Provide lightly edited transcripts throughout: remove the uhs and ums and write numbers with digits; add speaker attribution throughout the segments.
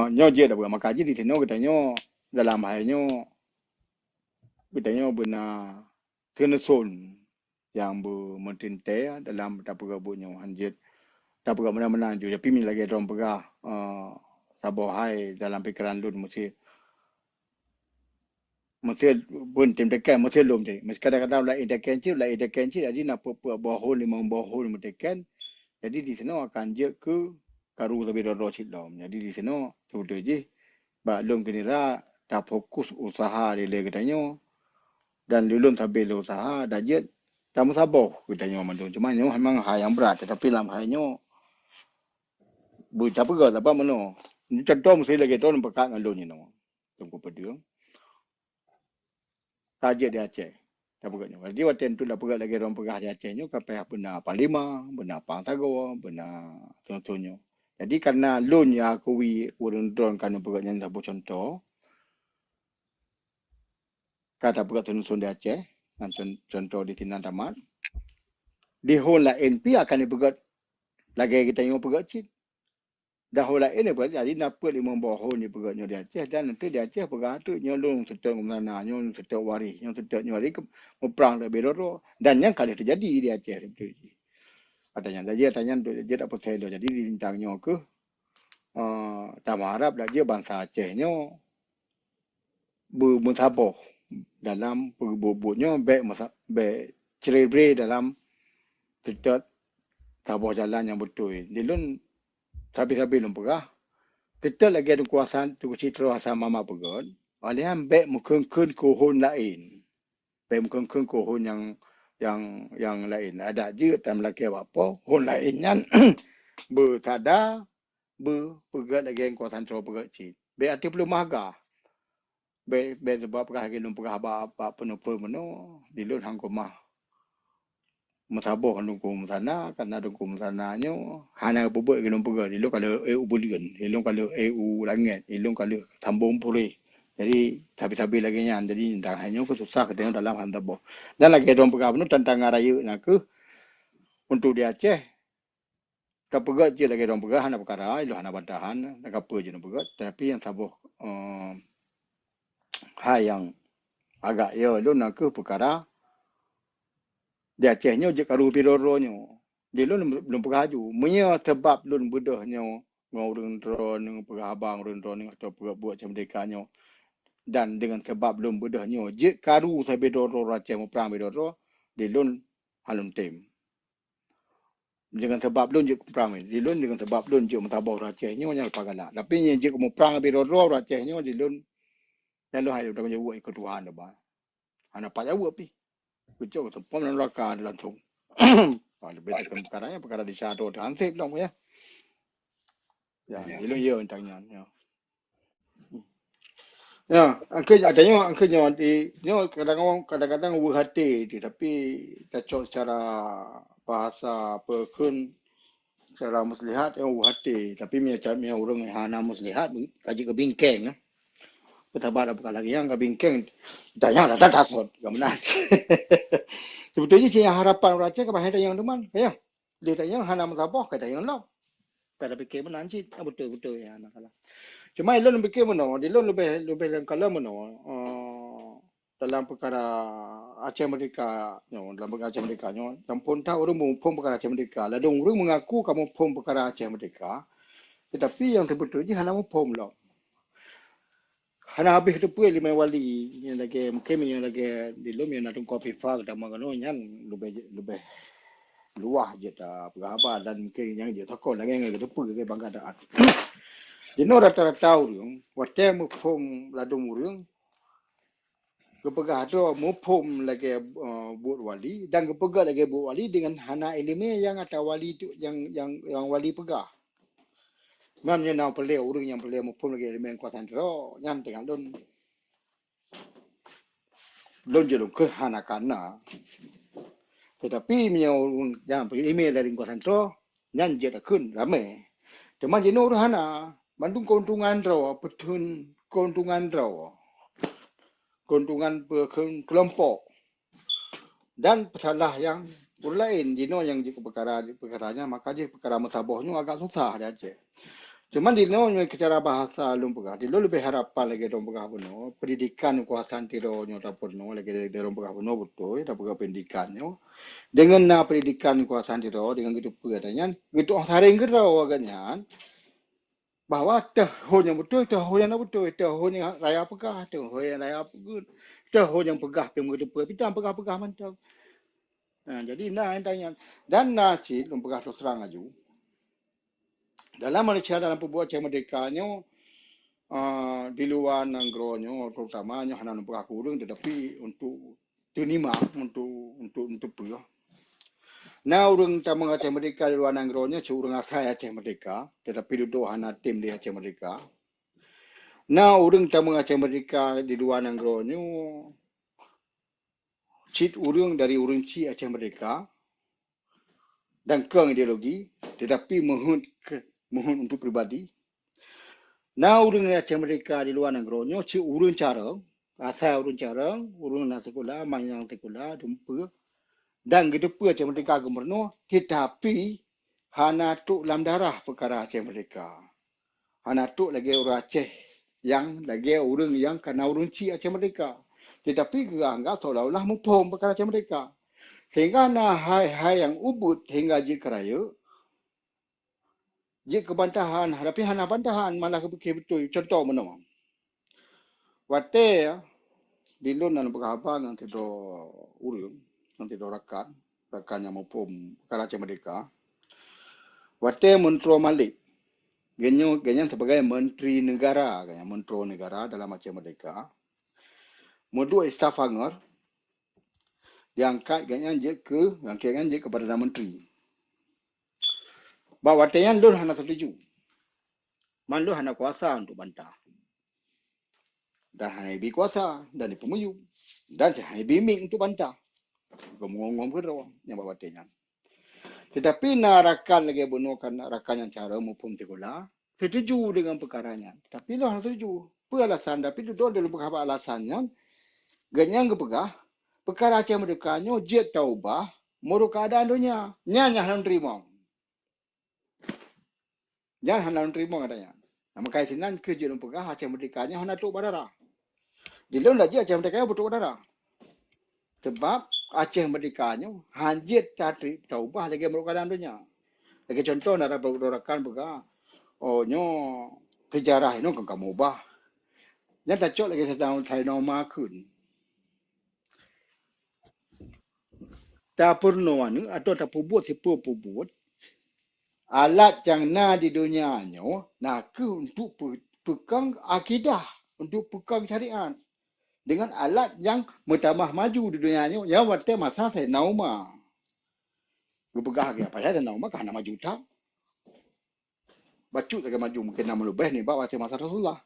Speaker 1: nyo je dah bukan maka je di sini katanya dalam halnya katanya benar tenesun yang bermentintai dalam tak pergabutnya hanjit tak pergab mana-mana je tapi min lagi orang pegah sabar hai dalam fikiran lun mesti pun tim tekan mesti lum je mesti kadang-kadang lai tekan je jadi nak bohol limang bohol tekan jadi di sini akan je ke karu lebih doro cilom jadi di sini sudah je ba lum kenira tak fokus usaha dia katanya dan lulun sambil usaha dah je tak musabah katanya mandung cuma nyo memang hal yang berat tetapi dalam halnya bercapa ke apa mana contoh mesti lagi tahun pekat dengan lun ni no tunggu pedung saja dia Aceh tak pegaknya jadi waktu tu dah pegat lagi orang pegah di Aceh nyo kapai benar Panglima benar Pangsago benar contohnya jadi karena lun yang akui urun drone kan pegatnya satu contoh kata pegat tunsun di Aceh contoh di Tinan Tamat di hol lain pi akan dipegat lagi kita yang pegat cip dah hol lain ni pegat jadi napa lima bohong ni pegatnya di Aceh dan nanti di Aceh pegat tu nyolong setel mana nyolong setel waris nyolong setel nyari ke perang lebih doro dan yang kali terjadi di Aceh seperti katanya dia tanya dia tak percaya jadi dintangnya ke tak harap dah dia bangsa Acehnya bermusabah dalam perbubutnya baik cerai dalam tetap tabah jalan yang betul. Dia lun sabi-sabi lun pegah. Tetap lagi ada kuasaan tu citra asal mama pegon. Alihan baik mungkin kohon lain. Baik mungkin kohon yang lain. Ada je dalam laki apa hon lain yang bertada berpegat lagi yang kuasaan citra pegat cik. Baik arti perlu mahagah. Baik sebab pegah lagi lun pegah apa penuh meno di lun hang komah. Masabah dukung sana karena dukung sananya hana bubuk gelung pegah di lu kalau EU bulian ilung kalau EU langit ilung kalau sambung pulih jadi tapi lagi nya jadi dah hanya ke susah ketemu dalam hantabah dan lagi dong pegah penuh tentang raya nak ke untuk di Aceh tak pegah je lagi dong pegah hana perkara ilu hana bantahan nak apa je dong pegah tapi yang sabah hal yang agak ya lu nak ke perkara di Acehnya je karu piroro-nyo. Dia lun belum pernah haju. Menya sebab lun bedahnya ngurun drone pegah abang urun drone atau pegah buat macam dekanyo. Dan dengan sebab lun bedahnya je karu saya bedoro Aceh mau perang bedoro di lun halun tim. Dengan sebab lun je perang di lun dengan sebab lun je mentabau Acehnya nya pagala. Tapi nya je mau perang bedoro Acehnya di lun yang lu hayu dah menjawab ikut Tuhan dah. Ana pa jawab pi. Kucuk tu pom nan raka langsung. Lebih tekan perkara di shadow dan hansip dong ya. Ya, itu ya tanya ya. Ya, angkanya di kadang-kadang berhati tapi cocok secara bahasa perkun secara muslihat yang berhati tapi macam orang hana muslihat kaji ke bingkeng ya. Ketabar apa lagi yang ke bingkeng tanya dah tasod gimana. Sebetulnya sih harapan orang Aceh kepada yang teman ya. Dia tanya hana musabah kata yang law. Pada fikir mana sih betul ya anak kalah. Cuma ilun fikir mana, ilun lebih kalau mana dalam perkara Aceh Merdeka, dalam perkara Aceh Merdeka, dan pun tahu orang pun perkara Aceh Merdeka. Lalu orang mengaku kamu pun perkara Aceh Merdeka, tetapi yang sebetulnya hana pun lah. Hana habis tu pun lima wali yang lagi mungkin yang lagi di lum yang nak kopi fag dan mengano yang lebih luah je tak apa dan mungkin yang je takut lagi yang tu pun ke bangga dah. Di rata-rata orang, waktu mufum ladung orang, kepegah tu mufum lagi buat wali dan kepegah lagi buat wali dengan hana ilmu yang atau wali tu yang wali pegah. Memangnya nak pelih orang yang pelih mufum lagi ilmu kuasa antara yang tengah lon je ke hana kana. Tetapi yang pelih ilmu dari kuasa antara yang je dah kun ramai. Cuma jenuh orang hana. Bandung keuntungan draw, petun keuntungan draw, keuntungan kelompok dan pesalah yang lain, jino yang jika perkaranya maka je perkara musabahnya agak susah dia je. Cuman di no secara bahasa lum pegah, di lo lebih harapan lagi dong pegah puno, pendidikan kuasaan tiro nyo dapur no lagi dari dong pegah puno betul, dapur pendidikan nyo. Dengan na pendidikan kuasaan tiro dengan gitu pegadanya, gitu saring gitu agaknya bahwa tahun yang betul, tahun yang betul, tahun yang raya pegah, tahun yang raya pegah, tahun yang pegah pemuda kita pegah-pegah mantap. Nah, jadi nah tanya dan nasi lum pegah terus terang aju. Dalam Malaysia dalam pembuat cahaya merdekanya di luar nanggronya terutamanya hanan pegah kurung tetapi untuk terima untuk pegah. Nah, urang tamu Aceh Merdeka di luar nanggronya seorang asal Aceh Merdeka tetapi duduk hana tim di Aceh Merdeka. Nah, urang tamu Aceh Merdeka di luar nanggronya cit urang dari urang ci Aceh Merdeka dan keng ideologi tetapi mohon untuk pribadi. Nah, urang Aceh Merdeka di luar nanggronya ci urang cara asal urang cara urang na sekolah manyang sekolah dumpa dan gitu pun Aceh Merdeka gemerno tetapi hana tuk dalam darah perkara Aceh Merdeka. Hana tuk lagi orang Aceh yang lagi orang yang kena urung ci Aceh Merdeka. Tetapi anggap seolah-olah mempom perkara Aceh Merdeka. Sehingga na hai-hai yang ubud hingga jik keraya, jik kebantahan, tapi hana bantahan malah kebukir betul. Contoh mana? Wate di lun dan berkhabar nanti do urung, nanti do rakan yang mempom perkara Aceh Merdeka. Wate Menteri Malik. Ganyan sebagai Menteri Negara, Menteri Negara dalam Aceh Merdeka. Modul staf hangar diangkat ganyan je ke Perdana Menteri. Bahawa watayan lun hana setuju. Man lun hana kuasa untuk bantah. Dan hana ibi kuasa dan dipemuyu. Dan hana ibi ming untuk bantah. Ngomong-ngomong ke rawang yang bawa watayan. Tetapi narakan lagi bunuhkan rakan yang cara maupun tegulah setuju dengan perkaranya. Tapi lun hana setuju. Apa alasan? Tapi itu dulu berapa alasannya. Ganyan kepegah. Perkara Aceh Merdeka nyo jet taubah muru keadaan dunia. Nyanya hanan terima. Jangan hanan terima katanya. Nama kaisinan kerja dan pegah Aceh Merdeka nya hanan tuk badara. Dilun lagi Aceh Merdeka betul badara. Sebab Aceh Merdeka nyo hanjit tatri taubah lagi muru keadaan dunia. Lagi contoh nara berdorakan pegah. Oh nyo sejarah ini kan kamu ubah. Yang tak cok lagi sedang saya nama kun. Tak pernah atau tak buat siapa buat alat yang na di dunianya nak untuk pegang akidah, untuk pegang syariat dengan alat yang bertambah maju di dunianya yang waktu masa saya nauma berpegang apa saya nauma kerana maju tak bacut lagi maju mungkin nama lebih ni bawa masa Rasulullah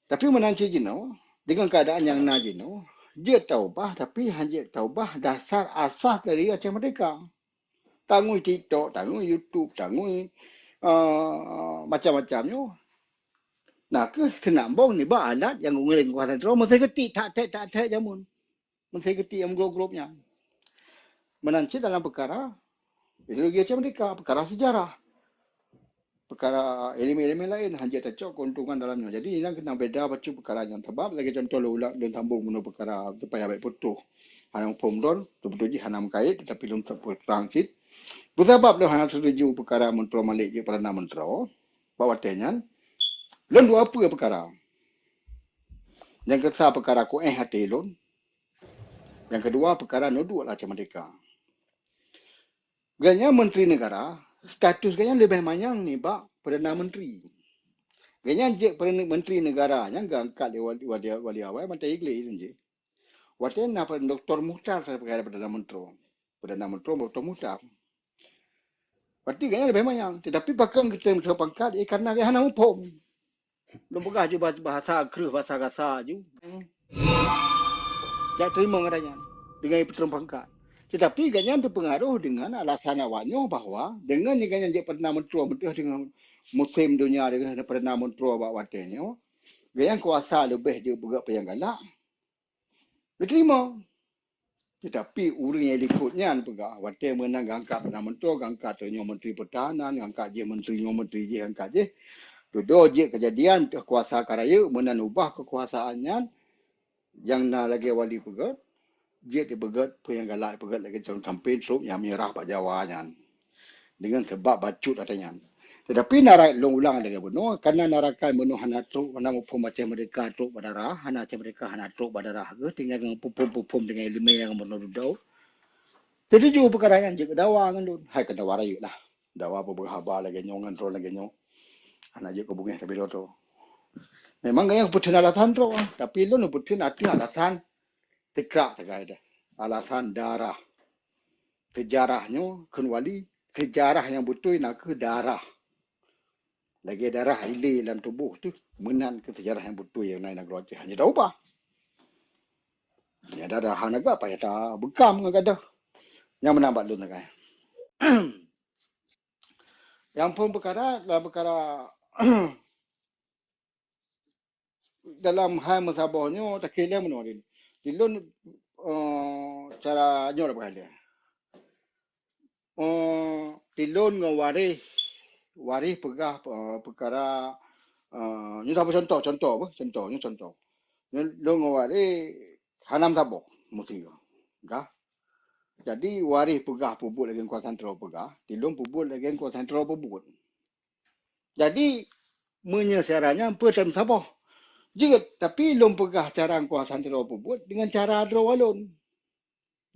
Speaker 1: tapi menanci jino dengan keadaan yang na jino dia taubah tapi hanya taubah dasar asas dari Aceh Merdeka. Tanggung TikTok, tanggung YouTube, tanggung macam-macamnya. Nah, ke senambung ni bah alat yang nguling kuasa terus mesti ketik tak jamun. Mesti ketik yang grup-grupnya. Menanci dalam perkara ideologi Aceh Merdeka, perkara sejarah. Perkara elemen-elemen lain hanya tercok keuntungan dalamnya. Jadi ini kena beda baca perkara yang sebab lagi contoh ulang dan sambung menurut perkara supaya baik putuh. Hanam pomdon, betul-betul hanam kait tetapi belum terangkit. Bersebab lo hanya setuju perkara Menteri Malik je Perdana Menteri, bahawa tenyan, lon dua apa perkara. Yang kesal perkara ko hati lon. Yang kedua perkara nuduh Aceh Merdeka. Ganya Menteri Negara, status ganya lebih manyang ni Pak Perdana Menteri. Ganya je Menteri Negara yang angkat wali awal Menteri Igli je. Waten apa Dr. Muhtar saya perkara Perdana Menteri. Perdana Menteri Dr. Muhtar. Berarti gaya lebih banyak. Tetapi bahkan kita yang pangkat kerana dia hanya hukum. Belum pegah je bahasa kerus, bahasa kasar je. Tak terima katanya. Dengan peterung pangkat. Tetapi gaya berpengaruh dengan alasan awaknya bahawa dengan gaya yang Perdana Menteri dengan musim dunia dengan Perdana Menteri awak watanya. Gaya kuasa lebih je bergerak yang galak. Dia terima. Tetapi orang yang ikutnya pegah. Waktu menang angkat Perdana Menteri, angkat Menteri Pertahanan, angkat je Menteri je, angkat je. Duduk je kejadian kekuasaan karaya, menan ubah kekuasaannya, yang nak lagi wali pegat, je dia pegat, pun yang galak pegat lagi calon kampanye, so yang menyerah Pak Jawanya. Dengan sebab bacut katanya. Tetapi narai long ulang ada benar karena narakan menuh hana truk mana mupum macam mereka truk badara hana macam mereka hana truk badara ke tinggal dengan pupum dengan lima yang benar dudau. Jadi juga perkara yang jaga dawa kan tu. Hai kena warai lah. Dawa apa berhaba lagi nyongan tro lagi nyong. Hana je kebungnya tapi tu. Memang yang putih alasan tro tapi lu nu putih nanti alasan tekrak terkait alasan darah. Sejarahnya kenwali sejarah yang betul nak ke darah. Lagi darah hilir dalam tubuh tu menan ke sejarah yang betul yang naik negara Aceh hanya dah ubah. Ya darah naga apa ya tak bekam dengan gadah. Yang menambah dulu naga. Yang pun perkara dalam perkara dalam hal musabahnya tak kira menolak. Dilun cara nyor apa dia. Dilun waris pegah perkara ni apa contoh apa contohnya contoh. Dilun waris hanam sabah mesti enggak. Jadi waris pegah pubut lagi kuasa sentral pegah, dilung pubut lagi kuasa sentral pubut. Jadi menyesarannya petem sabah. Jika tapi lom pegah cara kuasa sentral pubut dengan cara draw walon.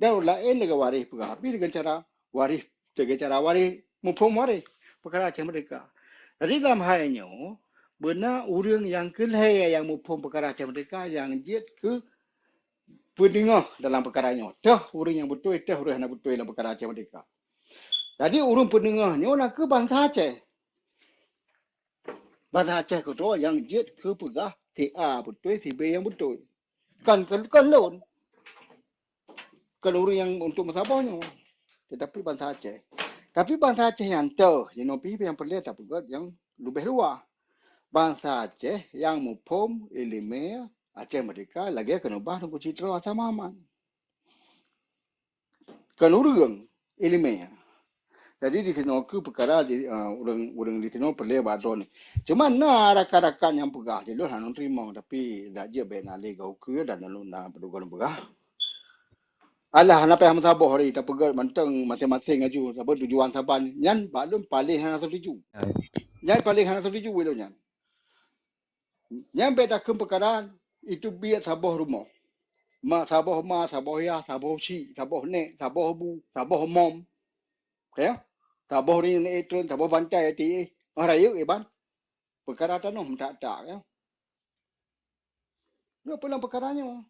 Speaker 1: Dan lain lagi waris pegah, tapi dengan cara waris mupum waris perkara macam mereka. Jadi dalam halnya benar orang yang kelai yang mupum perkara macam mereka yang jet ke pendengar dalam perkaranya. Dah orang yang betul, dah orang yang betul dalam perkara Aceh Merdeka. Jadi orang pendengarnya nak ke bangsa Aceh. Bangsa Aceh tu yang jet ke pegah TA betul, si B yang betul. Kan loan. Kan orang yang untuk musabahnya. Tetapi bangsa Aceh. Tapi bangsa Aceh yang tahu, yang yang perlu tak pegat yang lebih luar. Bangsa Aceh yang mupum ilmiah Aceh Merdeka lagi kena ubah dengan citra asal Muhammad. Kan urang ilmiah. Jadi di sini aku perkara orang di sini perlu badon. Cuma na rakan-rakan yang pegah je lu nak terima tapi dak je ben ali gau ke dan lu nak berduga pegah. Alah nak payah musabah hari tak pegah mentang masing-masing aju sebab tujuan saban nyan balum paling hang setuju. Nyan paling hang setuju we nyan. Nyan beda ke perkara itu biar sabah rumah. Sabah ya, sabah si, sabah nek, sabah bu, sabah mom. Okay? Tabah ni etron, tabah bantai ti. Raya ban. Perkara tanah tak ya. Ni apa lang perkaranya?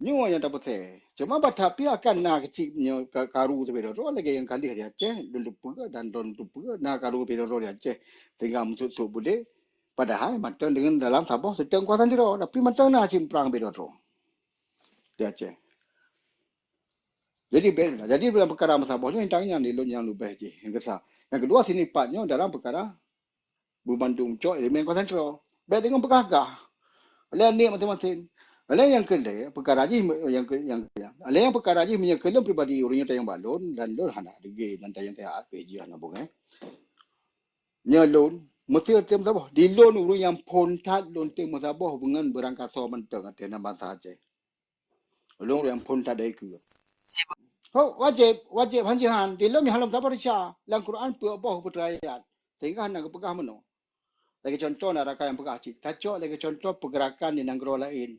Speaker 1: Ni yang tak betul. Cuma tapi akan nak kecilnya karu tu beda. Lagi yang kali dia Aceh, dulu lupa dan don lupa nak karu beda dia Aceh. Tinggal musuh boleh. Padahal macam dengan dalam Sabah sedang kuasa dia. Tapi macam nak cimprang beda dia Aceh. Jadi beda. Jadi dalam perkara Sabahnya intangnya yang lebih je. Yang kesal. Yang kedua sini partnya dalam perkara Bandung cok elemen konsentro. Baik dengan pegagah. Lain ni masing-masing. Lain yang kedua perkara ni yang lain yang perkara ni menyekelam pribadi orangnya tayang balon dan lon hana dege dan tayang tayang PJ hana bung Nya lon mesti tem sabah. Di lon orang yang pontat lon tem sabah dengan berangkat so mentang atena bahasa Aceh. Lon yang pontat dari ke. Oh, wajib hanjihan. Di lom yang halam sabah risya. Dalam Quran apa perayaan. Sehingga hana kepegah meno. Lagi contoh nak rakan yang pegah cik. Tacok lagi contoh pergerakan di negara lain.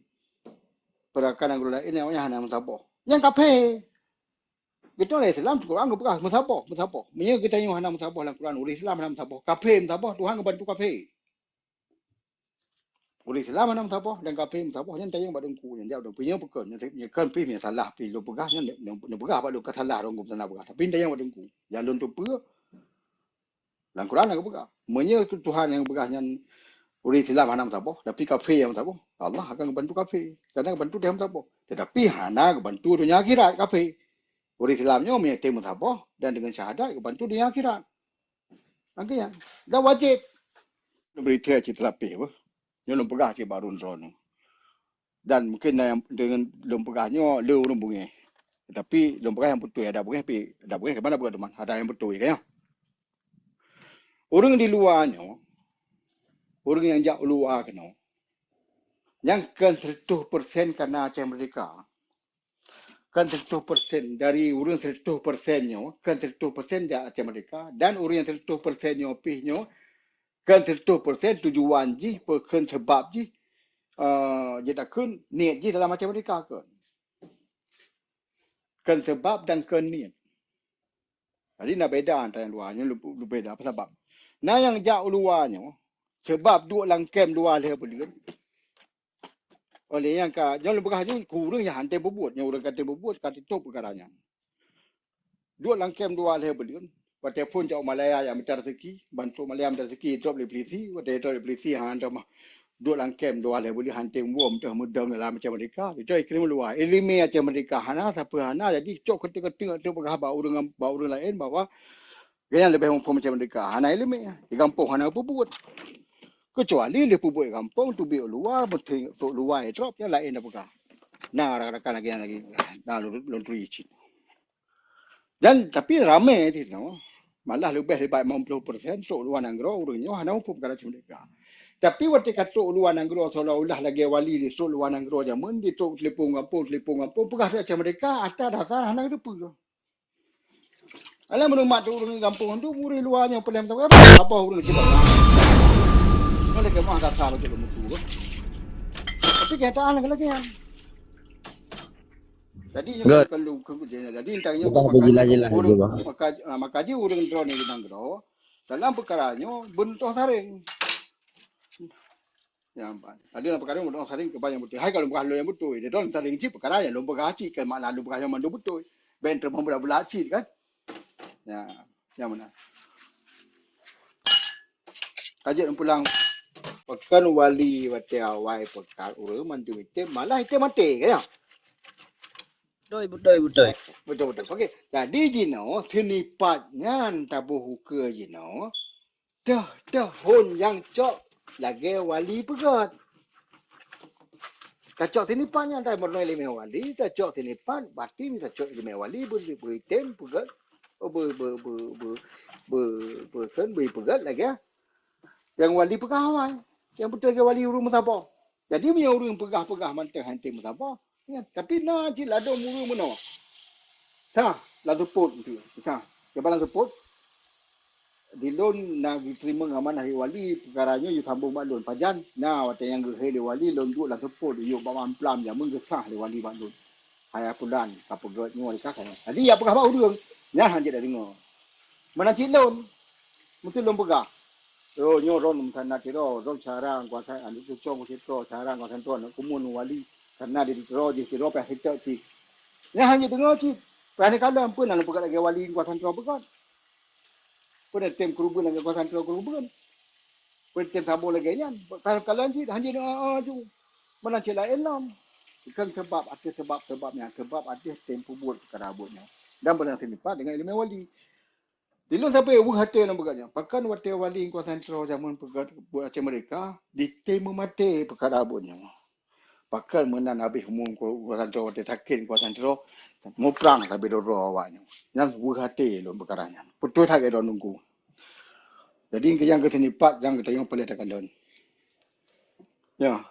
Speaker 1: Pergerakan negara lain yang hanya musabah. Yang kafe. Kita orang Islam Quran ke pegah musabah. Menya kita yang hanya musabah dalam Quran. Orang Islam hanya musabah. Kafe musabah. Tuhan bantu kafe. Orang Islam hanya musabah dan kafe musabah. Yang tayang pada dengku. Yang jauh dengku. Yang pekan. Yang kan pergi yang salah. Pergi lu pegah. Yang pegah pada lu salah. Orang sana pegah. Tapi tayang pada dengku. Yang lu tu pegah. Dalam Quran aku pegah. Menya Tuhan yang pegah yang orang Islam hana musabah, tapi kafe yang musabah. Allah akan bantu kafe. Kadang bantu dia musabah. Tetapi hana bantu dunia akhirat kafe. Orang Islamnya menyertai musabah dan dengan syahadat bantu dunia akhirat. Angkanya. Dan wajib. Berita cita lapis apa. Yang pegah cik baru drone. Dan mungkin yang dengan lempegahnya lu bunga. Tapi lempegah yang betul ada bunga tapi ada bunga ke mana buat teman? Ada yang betul kan? Orang di luarnya, orang yang jauh luar kan, yang kan 100% karena Aceh Merdeka. Kan 100% dari orang 100%nya, kan 100% dia Aceh Merdeka. Dan orang yang 100%nya pihnya, kan 100% tujuan je, kan sebab je, je tak kan niat je dalam Aceh Merdeka kan. Kan sebab dan kan niat. Jadi nak beda antara yang luarnya, lu beda apa sebab. Nah yang jauh luarnya, sebab duduk dalam kem luar dia boleh. Oleh yang jangan lupa hanya kurang yang hantar berbuat, yang orang kata berbuat, kata itu perkaranya. Dua langkem dua leh beliun. Waktu pun jauh Malaya yang minta rezeki, bantu Malaya minta rezeki, drop le polisi, waktu drop le polisi yang hantar mah. Dua langkem dua leh beli hantar buam tu mudah dalam macam mereka. Itu iklim luar. Ilmi macam mereka hana siapa hana jadi cok ketika tu berkah bau orang lain bahawa yang lebih mampu macam mereka. Hana ilmi. Di kampung hana apa buat. Kecuali dia buat kampung tu biar luar, betul tu luar drop yang lain dah berkah. Nah, rakan-rakan lagi, nah, laundry cik. Dan tapi ramai di sana. Malah lebih daripada 50% tok luar negara orangnya hanya mampu perkara macam mereka. Tapi waktu kata luar negara seolah-olah lagi wali di tok luar negara zaman di tok telefon kampung perkara macam mereka atas dasar hanya ada apa. Alah menumat orang kampung tu muri luarnya pelan tahu apa orang kita. Mana ke mah dasar betul betul. Tapi kenyataan lagi kan. Jadi yang
Speaker 2: Good.
Speaker 1: kalau jadi intanya
Speaker 2: Kita berjelas-jelas aja,
Speaker 1: orang
Speaker 2: Bang.
Speaker 1: makaji orang drone di negara dalam perkaranya bentuk saring. Ya, ada dalam perkara yang saring kebanyakan betul. Hai kalau bukan lo yang betul, dia don saring cip perkara yang lo bergaci kan mana lo bukan yang mandu betul. Bentar membelah-belah cip kan. Ya, yang mana? Kaji pulang pekan wali wate awai pekal urang mandu itu malah itu mati kan.
Speaker 2: Betul.
Speaker 1: Betul. Okey. Jadi jino senipatnya tabuh huka jino. Dah hon yang cok lagi wali pegat. Kacok sinipan yang tak bernoi lima wali, kacok sinipan berarti ni kacok lima wali beritem pegat, beri pegat lagi ya. Yang wali pegawai, yang betul ke wali urung musabah. Jadi punya urung pegah mantah hantar musabah. Ya, tapi nak cik lado urung mana? Tah, lado pot tu. Tah, kebalan support dilon na diterima ngaman hari wali perkaranya you sambung balon pajan na wate yang ge wali lon duk la support you ba plam ya menggesah le wali balon haya pulan apa got ni wali kakak jadi apa khabar urang nya hanje dah dengar mana cilon mesti lom pegah oh nyo ron sana tiro ron cara kuasa anu tu cong sito cara kuasa tuan kumun wali karena di tiro di tiro pa hitok ti nya hanje dengar ti pani kala ampun nang pegah lagi wali kuasa tuan pegah pun tem kerubun lagi kuasa tuan kerubun Pertem sambung lagi kan. Kalau nanti hanya tu mana celah elam. Kan sebabnya sebab ada tempoh buat perkara buatnya. Dan benar senipat dengan ilmu wali. Dilun sampai uang hati yang berkatnya. Pakan waktu wali kuasa sentral zaman buat Aceh mereka di temu mati perkara buatnya. Pakan menan habis umum kuasa sentral waktu sakit kuasa sentral mau perang tapi dorong awaknya. Yang uang hati lo perkaranya. Betul tak kita nunggu. Jadi yang kita nipat yang kita yang boleh tekan. Ya.